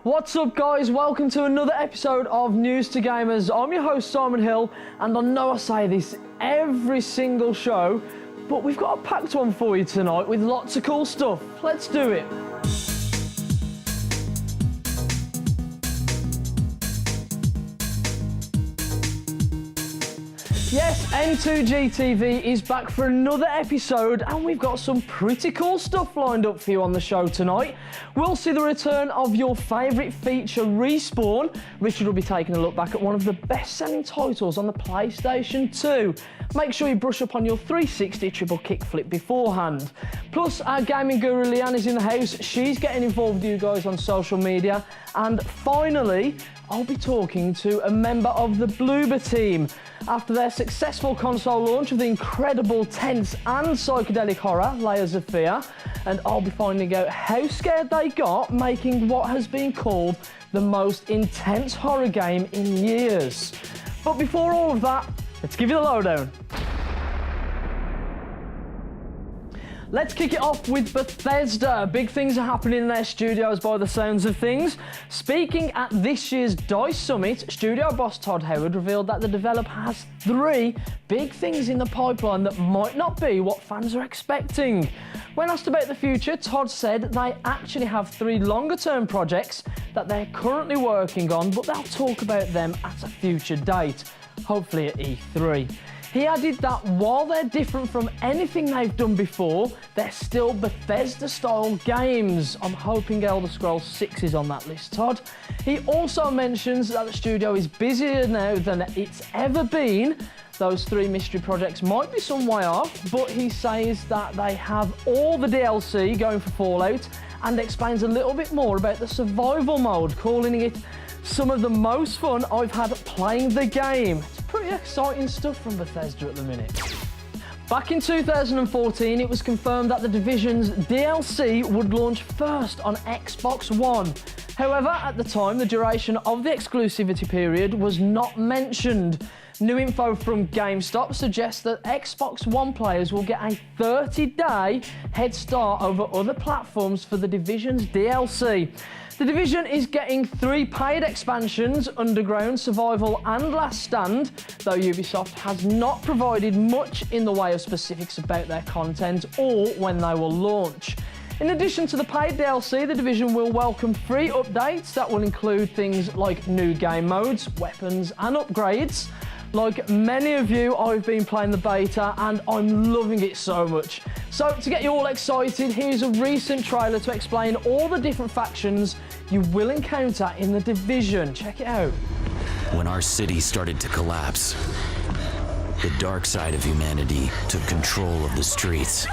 What's up, guys? Welcome to another episode of News2Gamers. I'm your host, Simon Hill, and I know I say this every single show, but we've got a packed one for you tonight with lots of cool stuff. Let's do it. Yes, N2G TV is back for another episode, and we've got some pretty cool stuff lined up for you on the show tonight. We'll see the return of your favourite feature, Respawn. Richard will be taking a look back at one of the best-selling titles on the PlayStation 2. Make sure you brush up on your 360 triple kickflip beforehand. Plus, our gaming guru Leanne is in the house. She's getting involved with you guys on social media. And finally, I'll be talking to a member of the Bloober Team. After their successful console launch of the incredible, tense and psychedelic horror, Layers of Fear, and I'll be finding out how scared they got making what has been called the most intense horror game in years. But before all of that, let's give you the lowdown. Let's kick it off with Bethesda. Big things are happening in their studios by the sounds of things. Speaking at this year's DICE Summit, studio boss Todd Howard revealed that the developer has 3 big things in the pipeline that might not be what fans are expecting. When asked about the future, Todd said they actually have 3 longer-term projects that they're currently working on, but they'll talk about them at a future date, hopefully at E3. He added that while they're different from anything they've done before, they're still Bethesda-style games. I'm hoping Elder Scrolls 6 is on that list, Todd. He also mentions that the studio is busier now than it's ever been. Those 3 mystery projects might be some way off, but he says that they have all the DLC going for Fallout and explains a little bit more about the survival mode, calling it some of the most fun I've had playing the game. It's pretty exciting stuff from Bethesda at the minute. Back in 2014, it was confirmed that The Division's DLC would launch first on Xbox One. However, at the time, the duration of the exclusivity period was not mentioned. New info from GameStop suggests that Xbox One players will get a 30-day head start over other platforms for The Division's DLC. The Division is getting 3 paid expansions, Underground, Survival and Last Stand, though Ubisoft has not provided much in the way of specifics about their content or when they will launch. In addition to the paid DLC, The Division will welcome free updates that will include things like new game modes, weapons and upgrades. Like many of you, I've been playing the beta and I'm loving it so much. So to get you all excited, here's a recent trailer to explain all the different factions you will encounter in The Division. Check it out. When our city started to collapse, the dark side of humanity took control of the streets.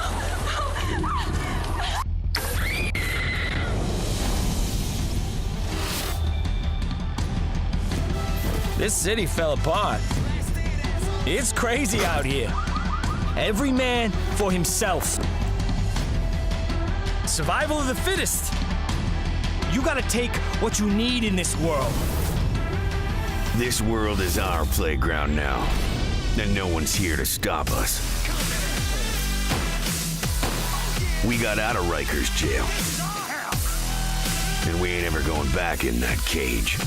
This city fell apart. It's crazy out here. Every man for himself. Survival of the fittest. You gotta take what you need in this world. This world is our playground now, and no one's here to stop us. We got out of Rikers jail, and we ain't ever going back in that cage.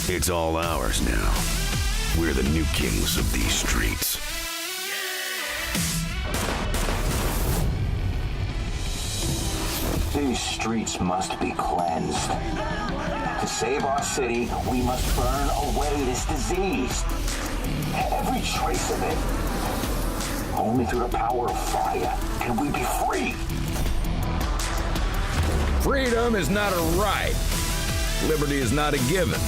It's all ours now. We're the new kings of these streets. These streets must be cleansed. To save our city, we must burn away this disease. Every trace of it. Only through the power of fire can we be free. Freedom is not a right. Liberty is not a given.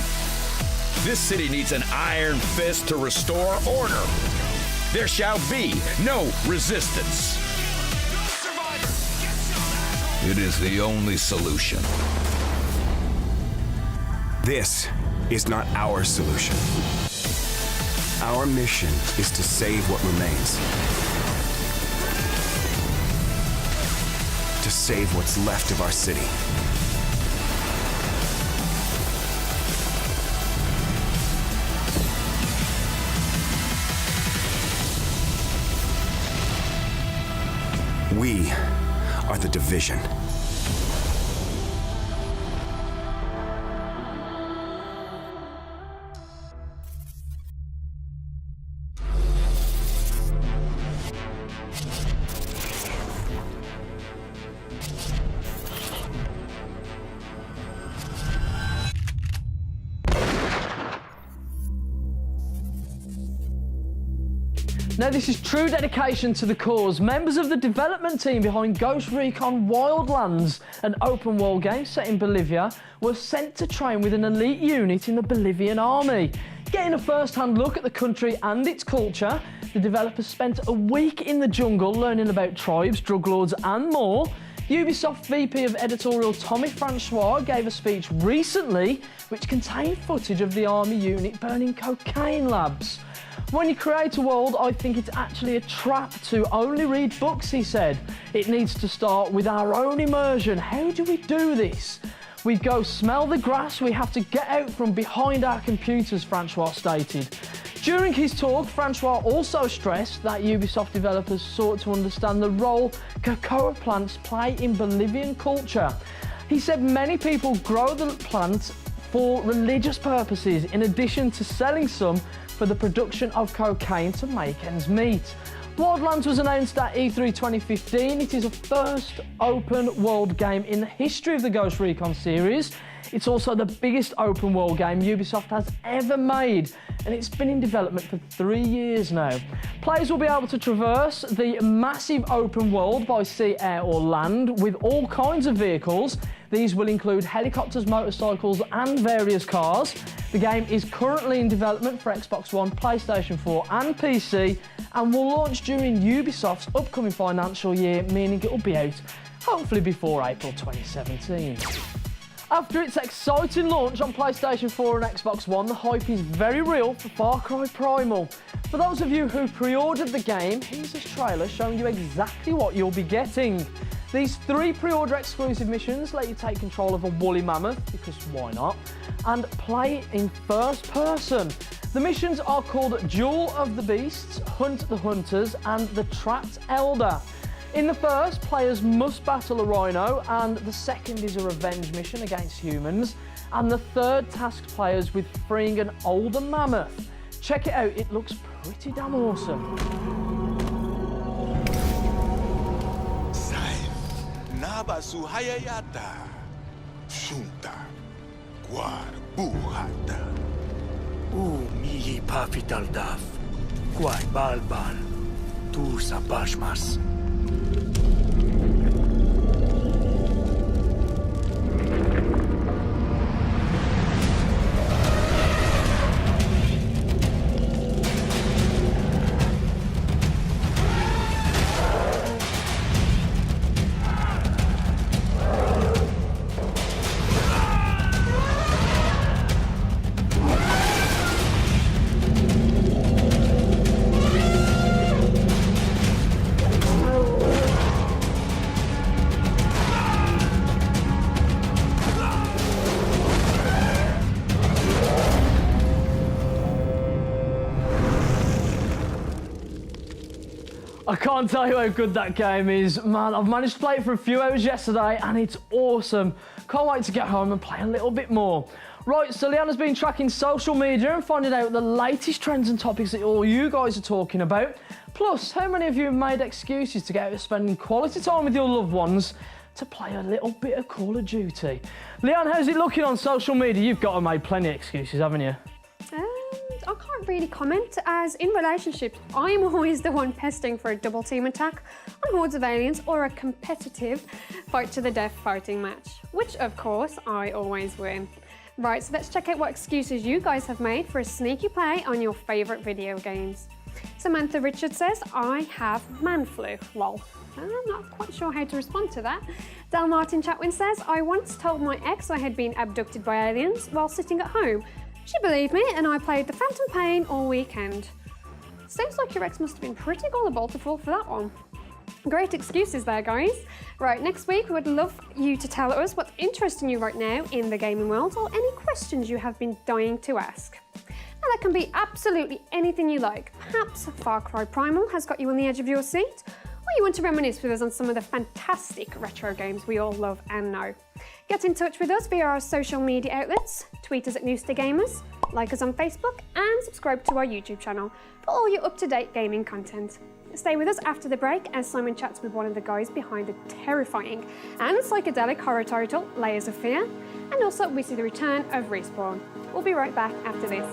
This city needs an iron fist to restore order. There shall be no resistance. It is the only solution. This is not our solution. Our mission is to save what remains. To save what's left of our city. We are the Division. Now this is true dedication to the cause. Members of the development team behind Ghost Recon Wildlands, an open world game set in Bolivia, were sent to train with an elite unit in the Bolivian army. Getting a first-hand look at the country and its culture, the developers spent a week in the jungle learning about tribes, drug lords and more. Ubisoft VP of Editorial Tommy Francois gave a speech recently which contained footage of the army unit burning cocaine labs. When you create a world, I think it's actually a trap to only read books, he said. It needs to start with our own immersion. How do we do this? We go smell the grass, we have to get out from behind our computers, Francois stated. During his talk, Francois also stressed that Ubisoft developers sought to understand the role cocoa plants play in Bolivian culture. He said many people grow the plants for religious purposes, in addition to selling some for the production of cocaine to make ends meet. Wildlands was announced at E3 2015. It is a first open world game in the history of the Ghost Recon series. It's also the biggest open world game Ubisoft has ever made, and it's been in development for 3 years now. Players will be able to traverse the massive open world by sea, air or land with all kinds of vehicles. These will include helicopters, motorcycles and various cars. The game is currently in development for Xbox One, PlayStation 4 and PC, and will launch during Ubisoft's upcoming financial year, meaning it will be out hopefully before April 2017. After its exciting launch on PlayStation 4 and Xbox One, the hype is very real for Far Cry Primal. For those of you who pre-ordered the game, here's a trailer showing you exactly what you'll be getting. These 3 pre-order exclusive missions let you take control of a woolly mammoth, because why not, and play in first person. The missions are called Duel of the Beasts, Hunt the Hunters and the Trapped Elder. In the first, players must battle a rhino, and the second is a revenge mission against humans, and the third tasks players with freeing an older mammoth. Check it out, it looks pretty damn awesome. Nabasu hayayata, sunta, guar buhata. Mihi pafitaldaf, guai balbal, tu sapashmas. I can't tell you how good that game is. Man, I've managed to play it for a few hours yesterday and it's awesome. Can't wait to get home and play a little bit more. Right, so Leanna's been tracking social media and finding out the latest trends and topics that all you guys are talking about. Plus, how many of you have made excuses to get out spending quality time with your loved ones to play a little bit of Call of Duty? Leanne, how's it looking on social media? You've got to make plenty of excuses, haven't you? I can't really comment, as in relationships, I'm always the one pesting for a double team attack on hordes of aliens or a competitive fight to the death fighting match, which of course I always win. Right, so let's check out what excuses you guys have made for a sneaky play on your favourite video games. Samantha Richard says, I have man flu, lol. I'm not quite sure how to respond to that. Del Martin Chatwin says, I once told my ex I had been abducted by aliens while sitting at home. She believed me and I played the Phantom Pain all weekend. Sounds like your ex must have been pretty gullible to fall for that one. Great excuses there, guys. Right, next week we would love you to tell us what's interesting you right now in the gaming world or any questions you have been dying to ask. Now that can be absolutely anything you like. Perhaps Far Cry Primal has got you on the edge of your seat, or you want to reminisce with us on some of the fantastic retro games we all love and know. Get in touch with us via our social media outlets, tweet us at News2Gamers, like us on Facebook and subscribe to our YouTube channel for all your up-to-date gaming content. Stay with us after the break as Simon chats with one of the guys behind the terrifying and psychedelic horror title, Layers of Fear, and also we see the return of Respawn. We'll be right back after this.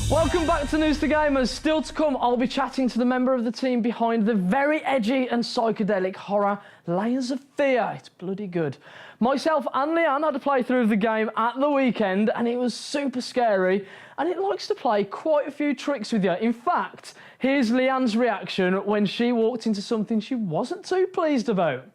Welcome back to News2Gamers. Still to come, I'll be chatting to the member of the team behind the very edgy and psychedelic horror Layers of Fear. It's bloody good. Myself and Leanne had a playthrough of the game at the weekend and it was super scary, and it likes to play quite a few tricks with you. In fact, here's Leanne's reaction when she walked into something she wasn't too pleased about.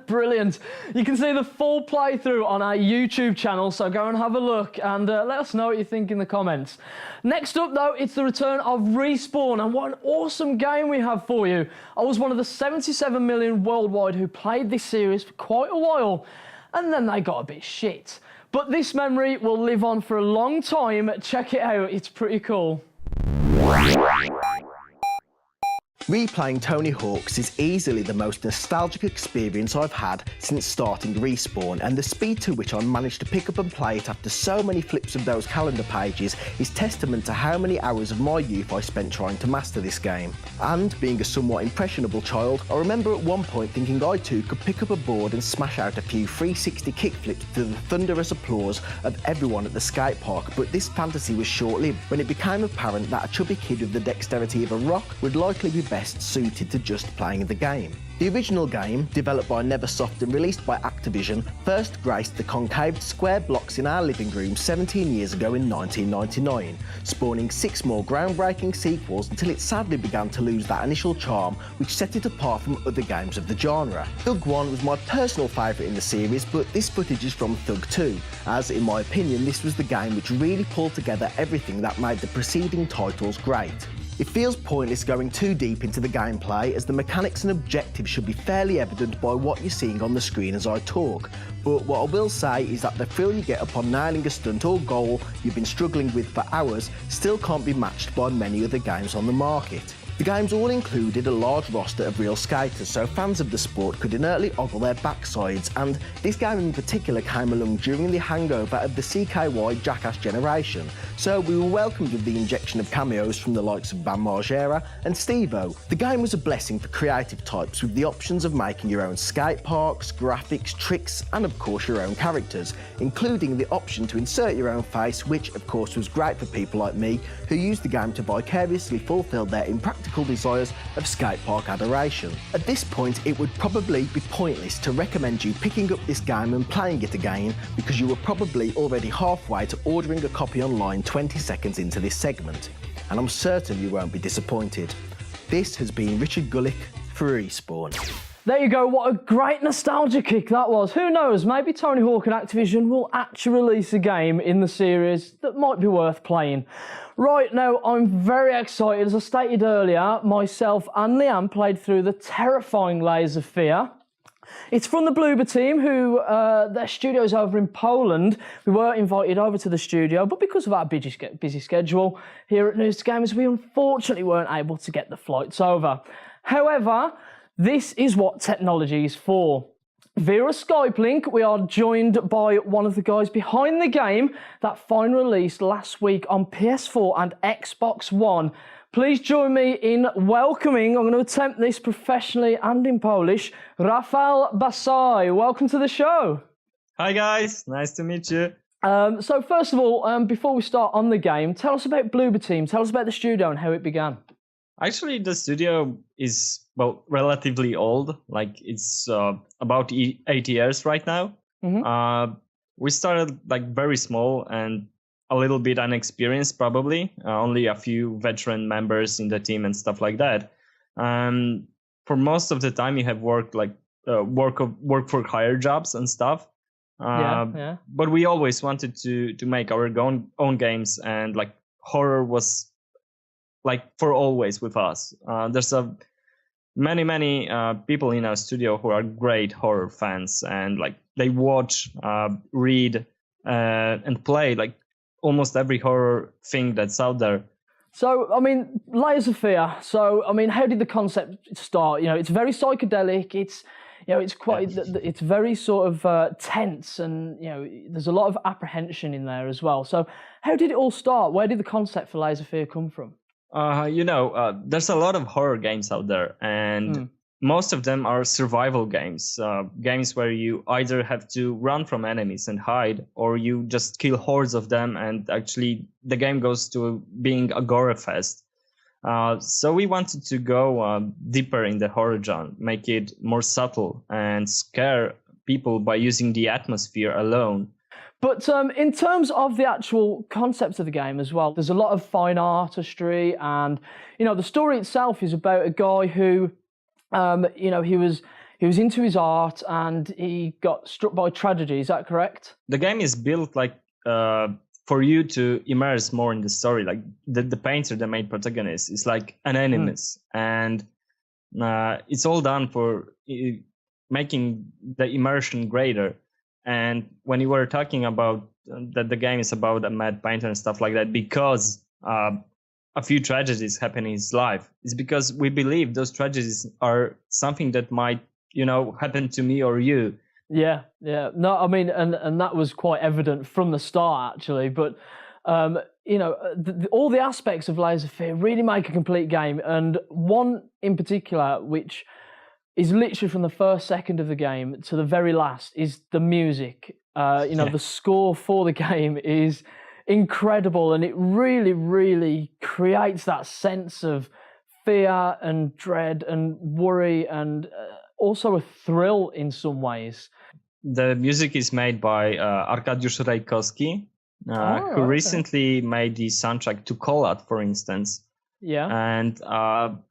Brilliant. You can see the full playthrough on our YouTube channel, so go and have a look and let us know what you think in the comments. Next up though, it's the return of Respawn, and what an awesome game we have for you. I was one of the 77 million worldwide who played this series for quite a while, and then they got a bit shit. But this memory will live on for a long time. Check it out, it's pretty cool. Replaying Tony Hawk's is easily the most nostalgic experience I've had since starting Respawn, and the speed to which I managed to pick up and play it after so many flips of those calendar pages is testament to how many hours of my youth I spent trying to master this game. And being a somewhat impressionable child, I remember at one point thinking I too could pick up a board and smash out a few 360 kickflips to the thunderous applause of everyone at the skate park, but this fantasy was short-lived when it became apparent that a chubby kid with the dexterity of a rock would likely be best suited to just playing the game. The original game, developed by Neversoft and released by Activision, first graced the concaved square blocks in our living room 17 years ago in 1999, spawning 6 more groundbreaking sequels until it sadly began to lose that initial charm which set it apart from other games of the genre. Thug 1 was my personal favourite in the series, but this footage is from Thug 2, as in my opinion this was the game which really pulled together everything that made the preceding titles great. It feels pointless going too deep into the gameplay, as the mechanics and objectives should be fairly evident by what you're seeing on the screen as I talk, but what I will say is that the thrill you get upon nailing a stunt or goal you've been struggling with for hours still can't be matched by many other games on the market. The games all included a large roster of real skaters, so fans of the sport could inertly ogle their backsides, and this game in particular came along during the hangover of the CKY Jackass generation, so we were welcomed with the injection of cameos from the likes of Bam Margera and Steve-O. The game was a blessing for creative types, with the options of making your own skate parks, graphics, tricks, and of course your own characters, including the option to insert your own face, which of course was great for people like me who used the game to vicariously fulfill their impractical desires of skate park adoration. At this point, it would probably be pointless to recommend you picking up this game and playing it again, because you were probably already halfway to ordering a copy online 20 seconds into this segment, and I'm certain you won't be disappointed. This has been Richard Gullick for Respawn. There you go, what a great nostalgia kick that was. Who knows, maybe Tony Hawk and Activision will actually release a game in the series that might be worth playing. Right, now I'm very excited. As I stated earlier, myself and Leanne played through the terrifying Layers of Fear. It's from the Bloober Team, who their studio's over in Poland. We were invited over to the studio, but because of our busy schedule here at News2Gamers, we unfortunately weren't able to get the flights over. However, this is what technology is for. Via a Skype link, we are joined by one of the guys behind the game that finally released last week on PS4 and Xbox One. Please join me in welcoming, I'm going to attempt this professionally and in Polish, Rafał Basaj. Welcome to the show. Hi guys, nice to meet you. So first of all, before we start on the game, tell us about Bloober Team. Tell us about the studio and how it began. Actually, the studio is, well, relatively old. Like, it's about 8 years right now. Mm-hmm. We started like very small and a little bit unexperienced, probably. Only a few veteran members in the team and stuff like that. For most of the time, you have worked like work for hire jobs and stuff. But we always wanted to make our own games, and like horror was like for always with us. There's many people in our studio who are great horror fans, and like they watch, read, and play like almost every horror thing that's out there. So, I mean, Layers of Fear. So, I mean, how did the concept start? You know, it's very psychedelic. It's, you know, it's quite, it's very sort of tense, and, you know, there's a lot of apprehension in there as well. So, how did it all start? Where did the concept for Layers of Fear come from? You know, there's a lot of horror games out there, and most of them are survival games. Games where you either have to run from enemies and hide, or you just kill hordes of them, and actually the game goes to being a gore fest. So we wanted to go deeper in the horror genre, make it more subtle, and scare people by using the atmosphere alone. But in terms of the actual concept of the game as well, there's a lot of fine artistry, and, you know, the story itself is about a guy who, you know, he was into his art and he got struck by tragedy. Is that correct? The game is built like for you to immerse more in the story. Like the painter, the main protagonist, is like an animus, and it's all done for making the immersion greater. And when you were talking about that the game is about a mad painter and stuff like that, because a few tragedies happen in his life, it's because we believe those tragedies are something that might, you know, happen to me or you. Yeah. No, I mean, and that was quite evident from the start, actually. But, you know, all the aspects of Layers of Fear really make a complete game. And one in particular, which is literally from the first second of the game to the very last, is the music. You know, the score for the game is incredible, and it really, really creates that sense of fear and dread and worry, and also a thrill in some ways. The music is made by Arkadiusz Rejkowski, who recently made the soundtrack to Kolat, for instance. Yeah. And,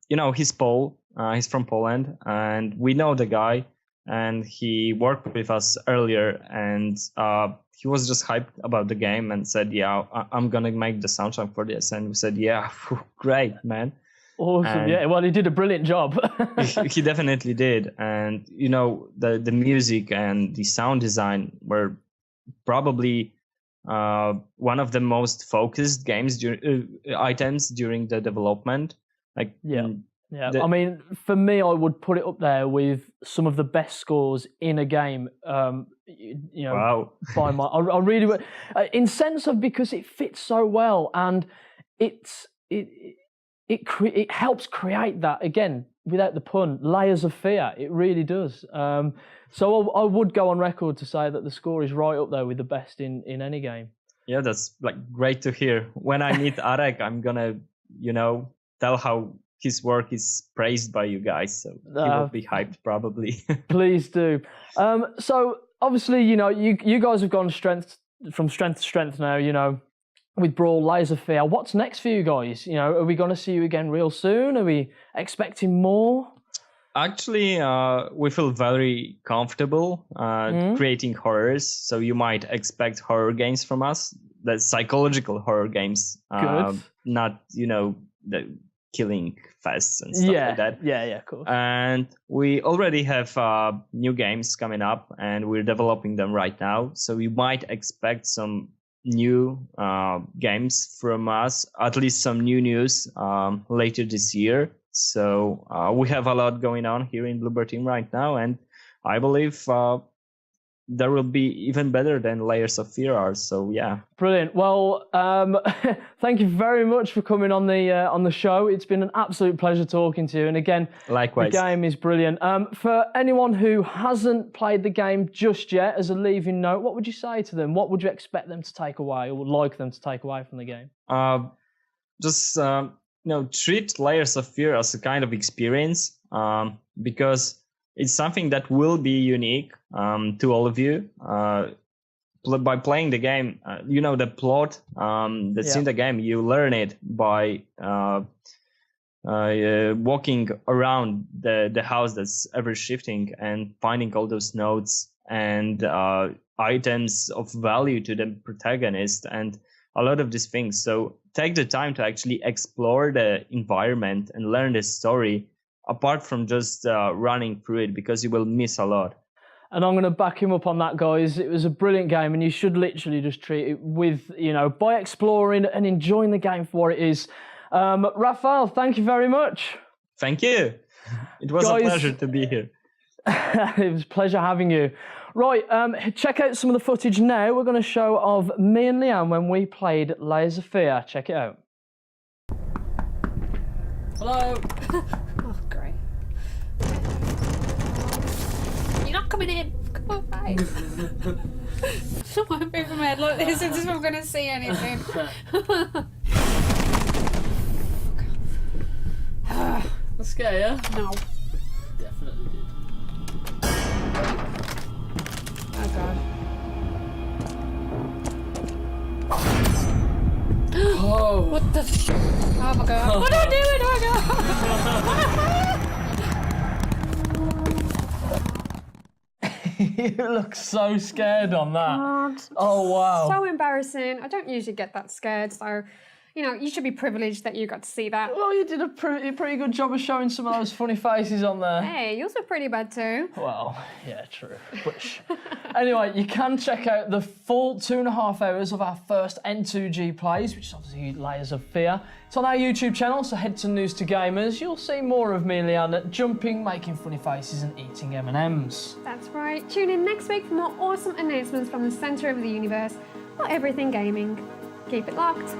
you know, he's Pole. He's from Poland, and we know the guy, and he worked with us earlier, and he was just hyped about the game and said, yeah, I'm going to make the soundtrack for this. And we said, yeah, great, man. Awesome. And yeah, well, he did a brilliant job. He definitely did. And, you know, the music and the sound design were probably one of the most focused items during the development. Like, yeah, I mean, for me, I would put it up there with some of the best scores in a game. You know, wow. By my, I really would, in sense of, because it fits so well, and it helps create that, again, without the pun, layers of fear. It really does. So I would go on record to say that the score is right up there with the best in any game. Yeah, that's like great to hear. When I meet Arek, I'm gonna, you know, tell how his work is praised by you guys, so he will be hyped probably. Please do. So obviously, you know, you guys have gone from strength to strength now, you know, with Brawl, Layers of Fear. What's next for you guys? You know, are we going to see you again real soon? Are we expecting more? Actually, we feel very comfortable creating horrors, so you might expect horror games from us. That's psychological horror games. Good. Not, you know, the killing fests and stuff like that. Yeah, of course. And we already have new games coming up, and we're developing them right now. So you might expect some new games from us, at least some new news later this year. So we have a lot going on here in Bloober Team right now, and I believe there will be even better than Layers of Fear are. So yeah. Brilliant. Well, thank you very much for coming on the show. It's been an absolute pleasure talking to you. And again, likewise, the game is brilliant. For anyone who hasn't played the game just yet, as a leaving note, what would you say to them? What would you expect them to take away, or would like them to take away from the game? Just you know, treat Layers of Fear as a kind of experience, because it's something that will be unique to all of you. By playing the game, you know, the plot that's in the game, you learn it by walking around the house that's ever shifting and finding all those notes and items of value to the protagonist. And a lot of these things. So take the time to actually explore the environment and learn the story apart from just running through it, because you will miss a lot. And I'm going to back him up on that, guys. It was a brilliant game, and you should literally just treat it with, by exploring and enjoying the game for what it is. Raphael, thank you very much. Thank you. It was a pleasure to be here. It was a pleasure having you. Right, check out some of the footage now. We're going to show of me and Leanne when we played Layers of Fear. Check it out. Hello. Oh, great. You're not coming in. Come on, bye. Someone move from head. Look, this is if I'm going to see anything. That scare you? No. Definitely did. Oh god. Oh. What the f- Oh my god. What do I do? Oh my god. You look so scared on that. God. Oh wow. So embarrassing. I don't usually get that scared, so you should be privileged that you got to see that. Well, you did a pretty good job of showing some of those funny faces on there. Hey, yours are pretty bad too. Well, yeah, true. Anyway, you can check out the full 2.5 hours of our first N2G plays, which is obviously Layers of Fear. It's on our YouTube channel, so head to News2Gamers. You'll see more of me and Leanne jumping, making funny faces and eating M&Ms. That's right. Tune in next week for more awesome announcements from the centre of the universe for everything gaming. Keep it locked.